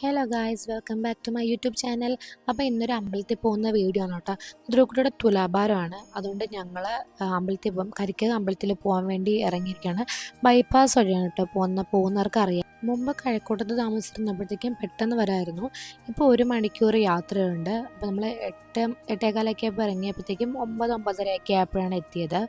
Hello guys, welcome back to my YouTube channel. അപ്പോൾ ഇന്നൊരു അമ്പലത്തിൽ പോകുന്ന വീഡിയോ ആണ് കേട്ടോ. ധ്രുവക്കുട്ടിയുടെ തുലാഭാരമാണ്. അതുകൊണ്ട് ഞങ്ങൾ അമ്പലത്തിൽ കരിക്കക അമ്പലത്തിൽ പോകാൻ വേണ്ടി ഇറങ്ങിയിരിക്കുകയാണ്. ബൈപ്പാസ് വഴിയാണ് കേട്ടോ പോകുന്നവർക്ക് അറിയാം. മുമ്പ് കഴക്കൂട്ടത്ത് താമസിച്ചിരുന്നപ്പോഴത്തേക്കും പെട്ടെന്ന് വരായിരുന്നു. ഇപ്പോൾ 1 മണിക്കൂർ യാത്രയുണ്ട്. അപ്പോൾ നമ്മൾ 8-8:15 ആയപ്പോൾ ഇറങ്ങിയപ്പോഴത്തേക്കും 9-9:30 ആയപ്പോഴാണ് എത്തിയത്.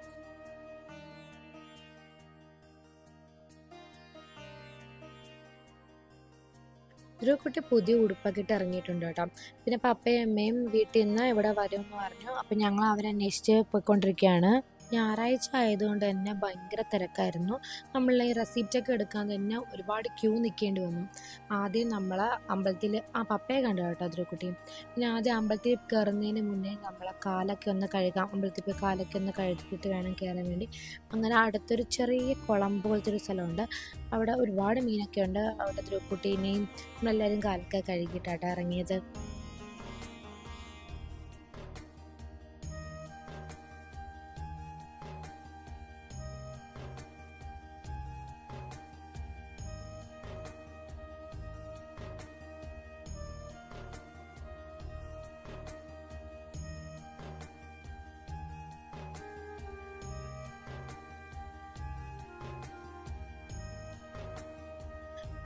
ധ്രുവക്കുട്ടി പുതിയ ഉടുപ്പൊക്കെ ഇട്ട് ഇറങ്ങിയിട്ടുണ്ട് കേട്ടോ. പിന്നെ പപ്പയും അമ്മയും വീട്ടിൽ നിന്ന് ഇവിടെ വരുമെന്ന് പറഞ്ഞു. അപ്പം ഞങ്ങൾ അവരന്വേഷിച്ച് പോയിക്കൊണ്ടിരിക്കുകയാണ്. ഞായറാഴ്ച ആയതുകൊണ്ട് തന്നെ ഭയങ്കര തിരക്കായിരുന്നു. നമ്മൾ ഈ റെസിപ്റ്റൊക്കെ എടുക്കാൻ തന്നെ ഒരുപാട് ക്യൂ നിൽക്കേണ്ടി വന്നു. ആദ്യം നമ്മൾ അമ്പലത്തിൽ പപ്പയെ കണ്ടു കേട്ടോ ധ്രുവക്കുട്ടി. പിന്നെ ആദ്യം അമ്പലത്തിൽ കയറുന്നതിന് മുന്നേ നമ്മളെ കാലൊക്കെ ഒന്ന് കഴുകാം. അമ്പലത്തിൽ പോയി കാലൊക്കെ ഒന്ന് കഴുകിയിട്ട് വേണം കയറാൻ വേണ്ടി. അങ്ങനെ അടുത്തൊരു ചെറിയ കുളം പോലത്തെ ഒരു സ്ഥലമുണ്ട്. അവിടെ ഒരുപാട് മീനൊക്കെ ഉണ്ട്. അവിടെ ധ്രുവക്കുട്ടീനെയും നമ്മളെല്ലാവരും കാലൊക്കെ കഴുകിയിട്ടാട്ടോ ഇറങ്ങിയത്.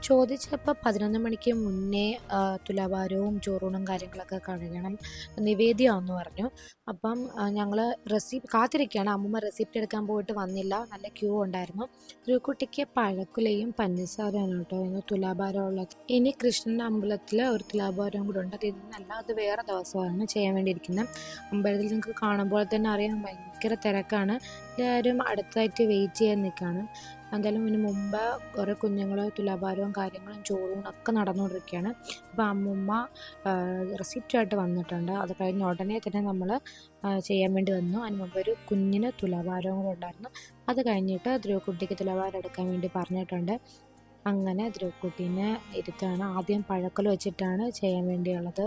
ചോദിച്ചപ്പോൾ 11 മണിക്ക് മുന്നേ തുലാഭാരവും ചോറൂണും കാര്യങ്ങളൊക്കെ കഴുകണം, നിവേദ്യമാണെന്ന് പറഞ്ഞു. അപ്പം ഞങ്ങൾ കാത്തിരിക്കുകയാണ്. അമ്മൂമ്മ റെസിപ്റ്റ് എടുക്കാൻ പോയിട്ട് വന്നില്ല. നല്ല ക്യൂ ഉണ്ടായിരുന്നു. ധ്രുവക്കുട്ടിക്ക് പഴക്കുലയും പഞ്ചസാരയാണ് കേട്ടോ ഇന്ന് തുലാഭാരമുള്ളത്. ഇനി കൃഷ്ണൻ്റെ അമ്പലത്തിൽ ഒരു തുലാഭാരവും കൂടെ ഉണ്ട്. അത് ഇന്നല്ല, അത് വേറെ ദിവസമാണ് ചെയ്യാൻ വേണ്ടിയിരിക്കുന്നത്. അമ്പലത്തിൽ നിങ്ങൾക്ക് കാണുമ്പോൾ തന്നെ അറിയാം ഭയങ്കര തിരക്കാണ്. എല്ലാവരും അടുത്തായിട്ട് വെയിറ്റ് ചെയ്യാൻ നിൽക്കുകയാണ്. എന്തായാലും ഇതിന് മുമ്പ് കുറേ കുഞ്ഞുങ്ങൾ തുലാഭാരവും കാര്യങ്ങളും ചോറൂണൊക്കെ നടന്നുകൊണ്ടിരിക്കുകയാണ്. അപ്പോൾ അമ്മൂമ്മ റെസിപ്റ്റായിട്ട് വന്നിട്ടുണ്ട്. അത് കഴിഞ്ഞ ഉടനെ തന്നെ നമ്മൾ ചെയ്യാൻ വേണ്ടി വന്നു. അതിന് മുമ്പ് ഒരു കുഞ്ഞിന് തുലാഭാരവും കൂടെ ഉണ്ടായിരുന്നു. അത് കഴിഞ്ഞിട്ട് ധ്രുവക്കുട്ടിക്ക് തുലാഭാരം എടുക്കാൻ വേണ്ടി പറഞ്ഞിട്ടുണ്ട്. അങ്ങനെ ധ്രുവക്കുട്ടീനെ ഇരുത്താണ്. ആദ്യം പഴക്കൽ വെച്ചിട്ടാണ് ചെയ്യാൻ വേണ്ടിയുള്ളത്.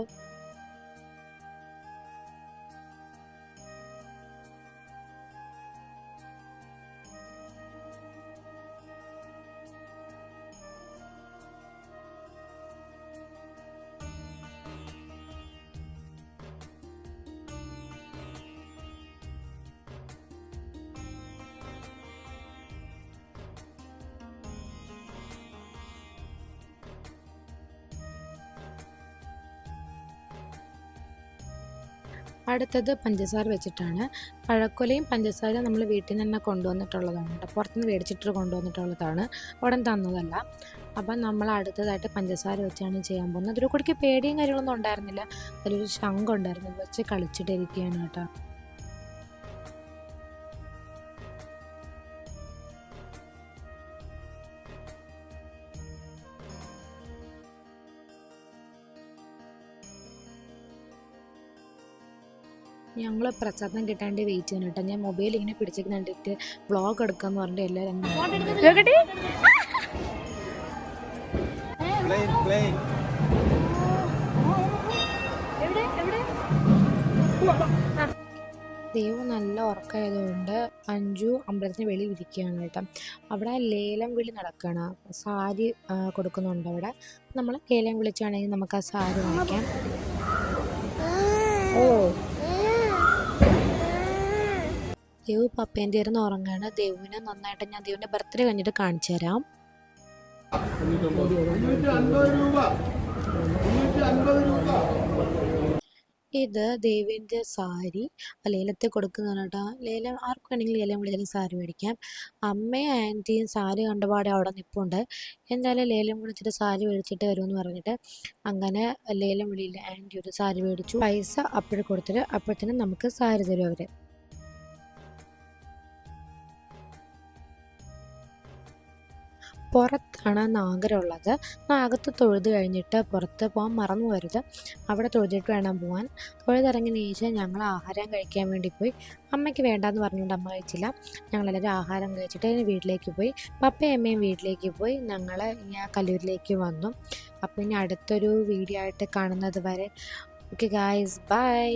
അടുത്തത് പഞ്ചസാര വെച്ചിട്ടാണ്. പഴക്കൊലയും പഞ്ചസാരയും നമ്മൾ വീട്ടിൽ നിന്ന് തന്നെ കൊണ്ടുവന്നിട്ടുള്ളതാണ് കേട്ടോ. പുറത്തുനിന്ന് മേടിച്ചിട്ട് കൊണ്ടുവന്നിട്ടുള്ളതാണ്, ഉടൻ തന്നതല്ല. അപ്പം നമ്മൾ അടുത്തതായിട്ട് പഞ്ചസാര വെച്ചാണ് ചെയ്യാൻ പോകുന്നത്. ധ്രുവക്കുട്ടിക്ക് പേടിയും കാര്യങ്ങളൊന്നും ഉണ്ടായിരുന്നില്ല. അതിലൊരു ശംഖം ഉണ്ടായിരുന്നു, വെച്ച് കളിച്ചിട്ടിരിക്കുകയാണ് കേട്ടോ. ഞങ്ങൾ പ്രസാദം കിട്ടാണ്ട് വെയിറ്റ് ചെയ്യണം കേട്ടോ. ഞാൻ മൊബൈൽ ഇങ്ങനെ പിടിച്ചിട്ട് കണ്ടിട്ട് വ്ളോഗ് എടുക്കാന്ന് പറഞ്ഞിട്ട് എല്ലാവരും ദൈവം നല്ല ഉറക്കമായതുകൊണ്ട് അഞ്ചു അമ്പലത്തിന് വെളിയിൽ ഇരിക്കുകയാണ് കേട്ടോ. അവിടെ ലേലം വിളി നടക്കുകയാണ്. സാരി കൊടുക്കുന്നുണ്ട് അവിടെ. നമ്മൾ ലേലം വിളിച്ചാണെങ്കിൽ നമുക്ക് ആ സാരി വാങ്ങിക്കാം. ദേവു പപ്പേൻ്റെ ഇരുന്ന് ഉറങ്ങാണ്. ദേവുവിനെ നന്നായിട്ട് ഞാൻ ദേവുവിൻ്റെ ബർത്ത്ഡേ കഴിഞ്ഞിട്ട് കാണിച്ചു തരാം. ഇത് ദേവിൻ്റെ സാരി ലേലത്തിൽ കൊടുക്കുന്നതാണ് കേട്ടോ. ലേലം ആർക്ക് വേണമെങ്കിലും ലേലം വിളിച്ചാലും സാരി മേടിക്കാം. അമ്മയും ആൻറ്റിയും സാരി കണ്ടപാടെ അവിടെ നിൽപ്പുണ്ട്. എന്തായാലും ലേലം വിളിച്ചിട്ട് സാരി മേടിച്ചിട്ട് വരുമെന്ന് പറഞ്ഞിട്ട് അങ്ങനെ ലേലം വിളിയിൽ ആൻറ്റി ഒരു സാരി മേടിച്ചു. പൈസ അപ്പോഴും കൊടുത്തിട്ട് അപ്പോഴത്തേനും നമുക്ക് സാരി തരും അവർ. പുറത്താണ് നാഗരമുള്ളത്. നാഗത്ത് തൊഴുത് കഴിഞ്ഞിട്ട് പുറത്ത് പോകാൻ മറന്നു പോകരുത്. അവിടെ തൊഴുതിട്ട് വേണം പോകാൻ. തൊഴുതിറങ്ങിയ ശേഷം ഞങ്ങൾ ആഹാരം കഴിക്കാൻ വേണ്ടി പോയി. അമ്മയ്ക്ക് വേണ്ടാന്ന് പറഞ്ഞുകൊണ്ട് അമ്മ കഴിച്ചില്ല. ഞങ്ങളെല്ലാവരും ആഹാരം കഴിച്ചിട്ട് വീട്ടിലേക്ക് പോയി. പപ്പയും അമ്മയും വീട്ടിലേക്ക് പോയി. ഞങ്ങൾ ഇനി കല്ലൂരിലേക്ക് വന്നു. അപ്പോൾ ഇനി അടുത്തൊരു വീഡിയോ ആയിട്ട് കാണുന്നത് വരെ ഓക്കെ ഗായ്സ്, ബൈ.